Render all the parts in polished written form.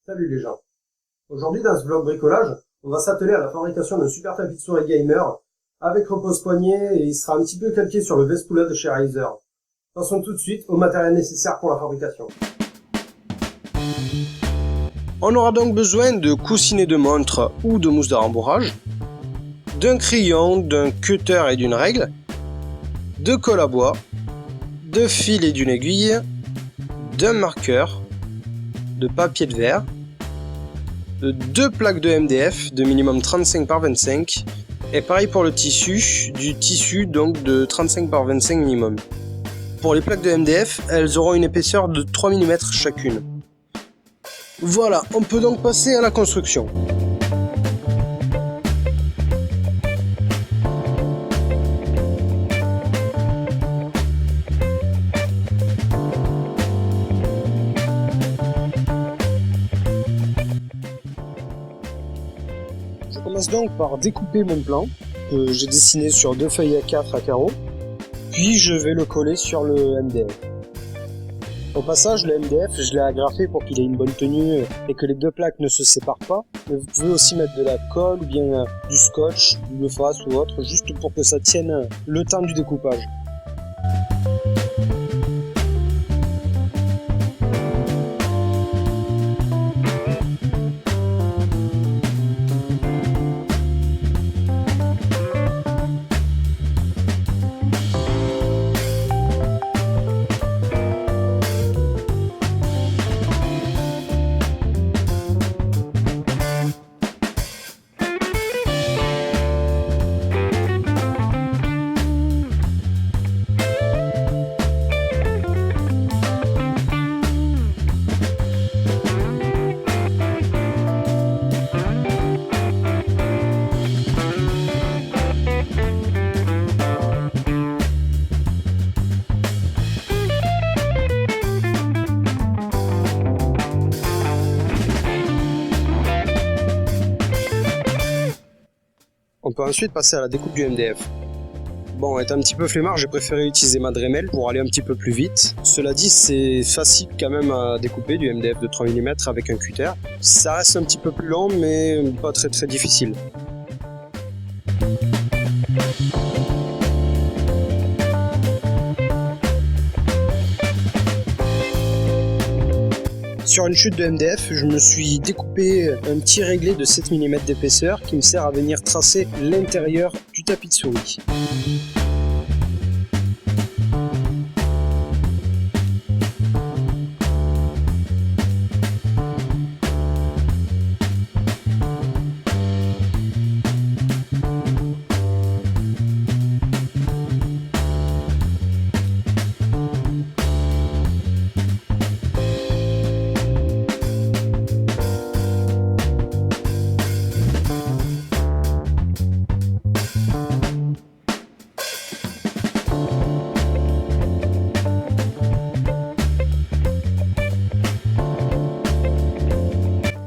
Salut les gens. Aujourd'hui dans ce vlog bricolage, on va s'atteler à la fabrication d'un super tapis de souris gamer avec repose-poignet et il sera un petit peu calqué sur le Vespoula de chez Razer. Passons tout de suite au matériel nécessaire pour la fabrication. On aura donc besoin de coussinets de montre ou de mousse de rembourrage, d'un crayon, d'un cutter et d'une règle, de colle à bois, de fil et d'une aiguille, d'un marqueur, de papier de verre, de 2 plaques de MDF de minimum 35 par 25 et pareil pour le tissu, du tissu donc de 35 par 25 minimum. Pour les plaques de MDF, elles auront une épaisseur de 3 mm chacune. Voilà, on peut donc passer à la construction. Je commence donc par découper mon plan, que j'ai dessiné sur 2 feuilles A4 à carreaux, puis je vais le coller sur le MDF. Au passage, le MDF, je l'ai agrafé pour qu'il ait une bonne tenue et que les deux plaques ne se séparent pas, mais vous pouvez aussi mettre de la colle ou bien du scotch, double face ou autre, juste pour que ça tienne le temps du découpage. On peut ensuite passer à la découpe du MDF. Bon, étant un petit peu flemmard, j'ai préféré utiliser ma Dremel pour aller un petit peu plus vite. Cela dit, c'est facile quand même à découper du MDF de 3 mm avec un cutter. Ça reste un petit peu plus long, mais pas très difficile. Sur une chute de MDF, je me suis découpé un petit réglé de 7 mm d'épaisseur qui me sert à venir tracer l'intérieur du tapis de souris.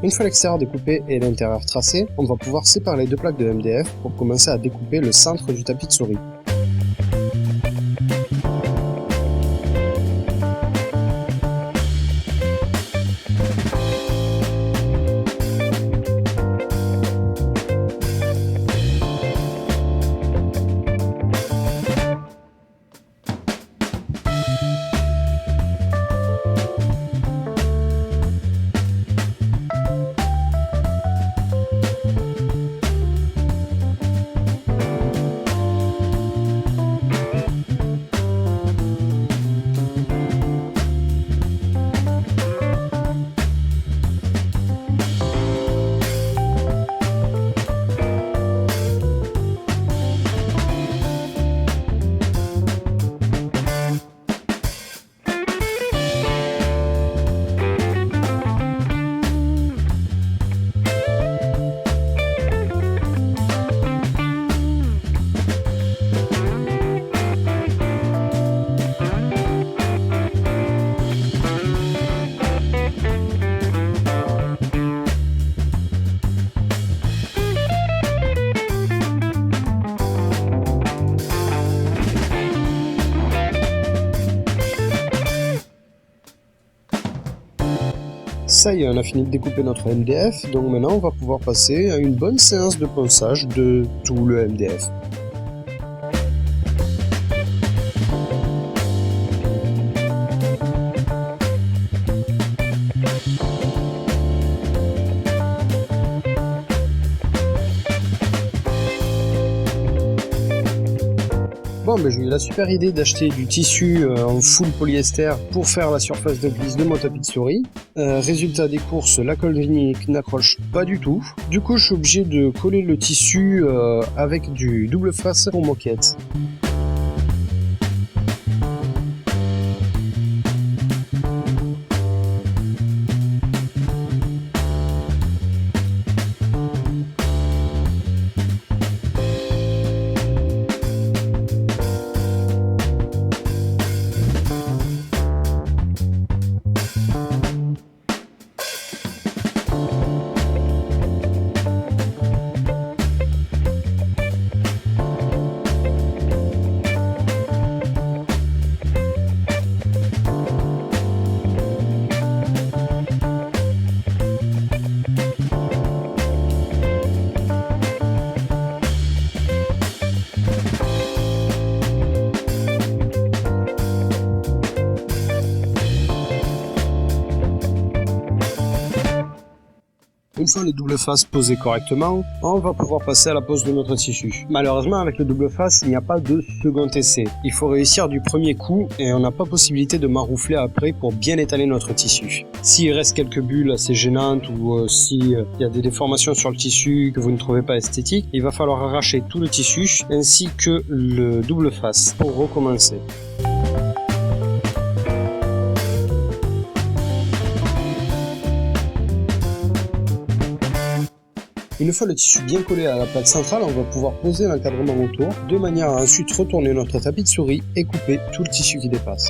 Une fois l'extérieur découpé et l'intérieur tracé, on va pouvoir séparer les deux plaques de MDF pour commencer à découper le centre du tapis de souris. Ça y est, on a fini de découper notre MDF, donc maintenant on va pouvoir passer à une bonne séance de ponçage de tout le MDF. Bon, ben, j'ai eu la super idée d'acheter du tissu en full polyester pour faire la surface de glisse de mon tapis de souris. Résultat des courses, la colle vinylique n'accroche pas du tout. Du coup, je suis obligé de coller le tissu avec du double face pour moquette. Une fois les doubles faces posées correctement, on va pouvoir passer à la pose de notre tissu. Malheureusement, avec le double face, il n'y a pas de second essai. Il faut réussir du premier coup et on n'a pas possibilité de maroufler après pour bien étaler notre tissu. S'il reste quelques bulles assez gênantes ou s'il y a des déformations sur le tissu que vous ne trouvez pas esthétiques, il va falloir arracher tout le tissu ainsi que le double face pour recommencer. Une fois le tissu bien collé à la plaque centrale, on va pouvoir poser l'encadrement autour, de manière à ensuite retourner notre tapis de souris et couper tout le tissu qui dépasse.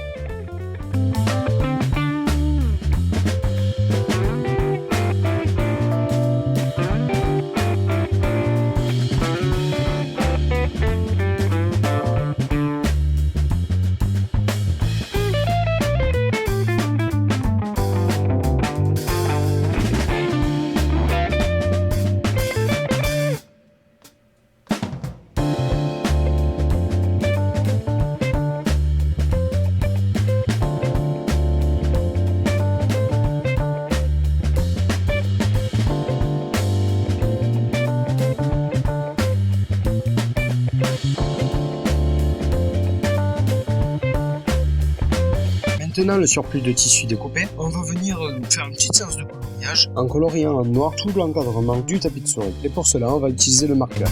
Maintenant le surplus de tissu découpé, on va venir faire une petite séance de coloriage en coloriant en noir tout l'encadrement du tapis de souris. Et pour cela, on va utiliser le marqueur.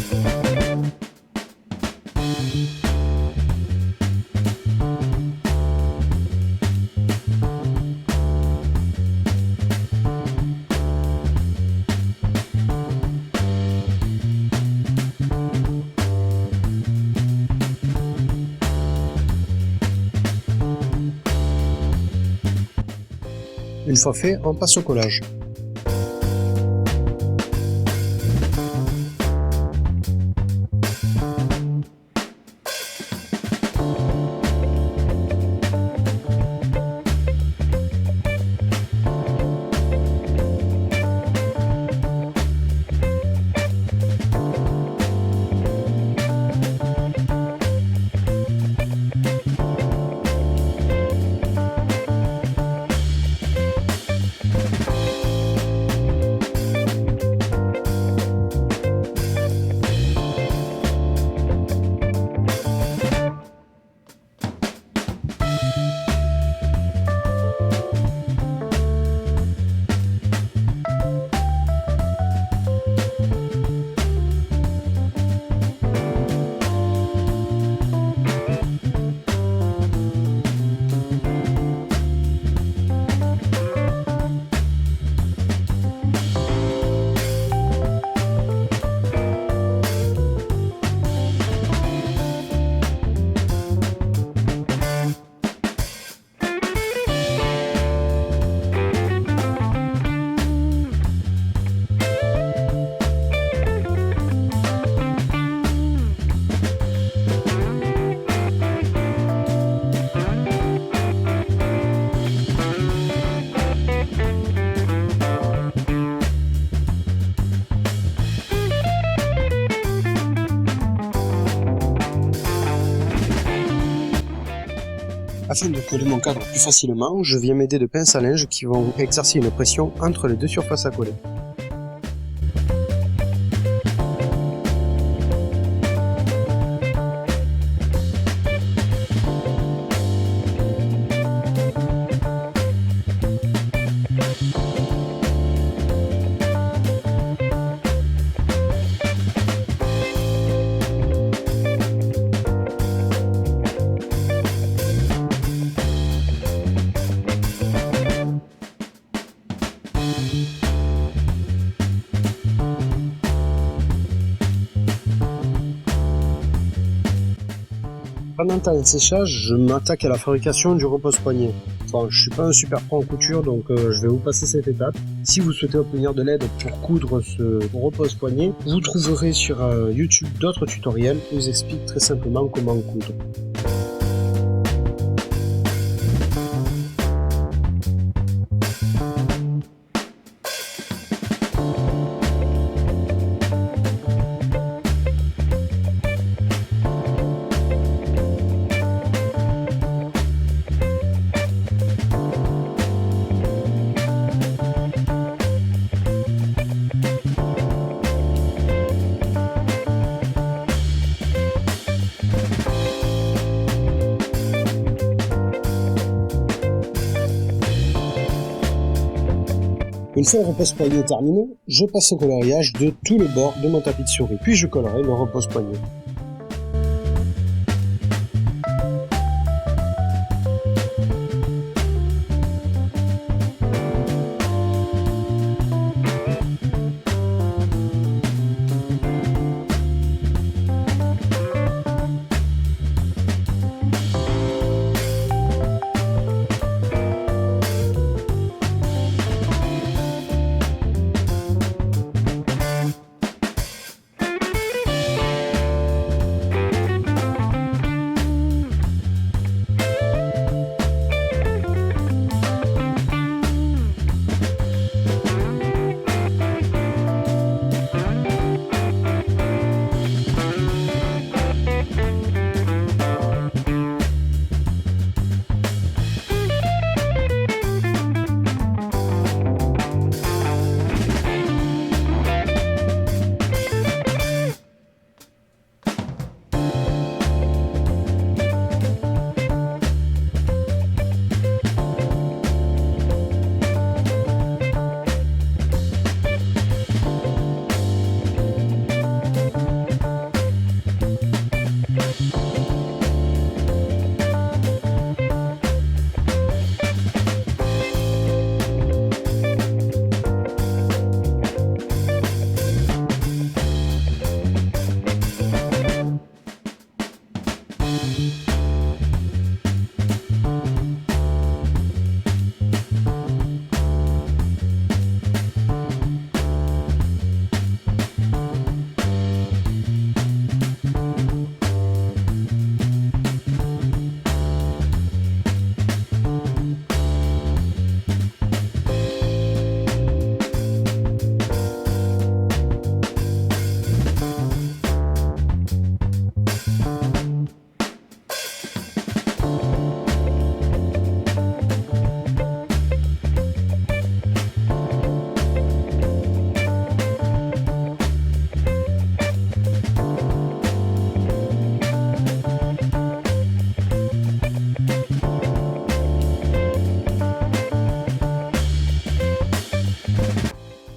Une fois fait, on passe au collage. Afin de coller mon cadre plus facilement, je viens m'aider de pinces à linge qui vont exercer une pression entre les deux surfaces à coller. Pendant le temps de séchage, je m'attaque à la fabrication du repose-poignet. Bon, je suis pas un super pro en couture, donc je vais vous passer cette étape. Si vous souhaitez obtenir de l'aide pour coudre ce repose-poignet, vous trouverez sur YouTube d'autres tutoriels qui vous expliquent très simplement comment coudre. Une fois le repose-poignet terminé, je passe au coloriage de tout le bord de mon tapis de souris, puis je collerai le repose-poignet.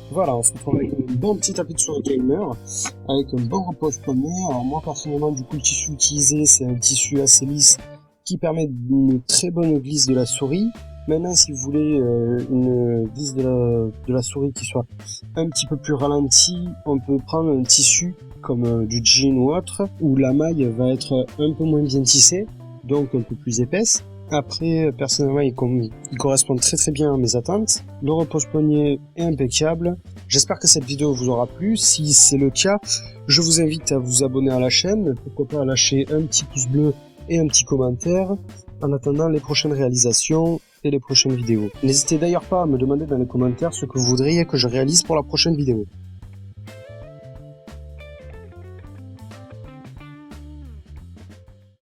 Voilà, on se retrouve avec un bon petit tapis de souris gamer, avec un bon repose-poignet. Alors moi personnellement, du coup, le tissu utilisé, c'est un tissu assez lisse qui permet une très bonne glisse de la souris. Maintenant, si vous voulez une glisse de la souris qui soit un petit peu plus ralentie, on peut prendre un tissu comme du jean ou autre, où la maille va être un peu moins bien tissée, donc un peu plus épaisse. Après, personnellement, il correspond très très bien à mes attentes. Le repose-poignet est impeccable. J'espère que cette vidéo vous aura plu. Si c'est le cas, je vous invite à vous abonner à la chaîne. Pourquoi pas lâcher un petit pouce bleu et un petit commentaire en attendant les prochaines réalisations et les prochaines vidéos. N'hésitez d'ailleurs pas à me demander dans les commentaires ce que vous voudriez que je réalise pour la prochaine vidéo.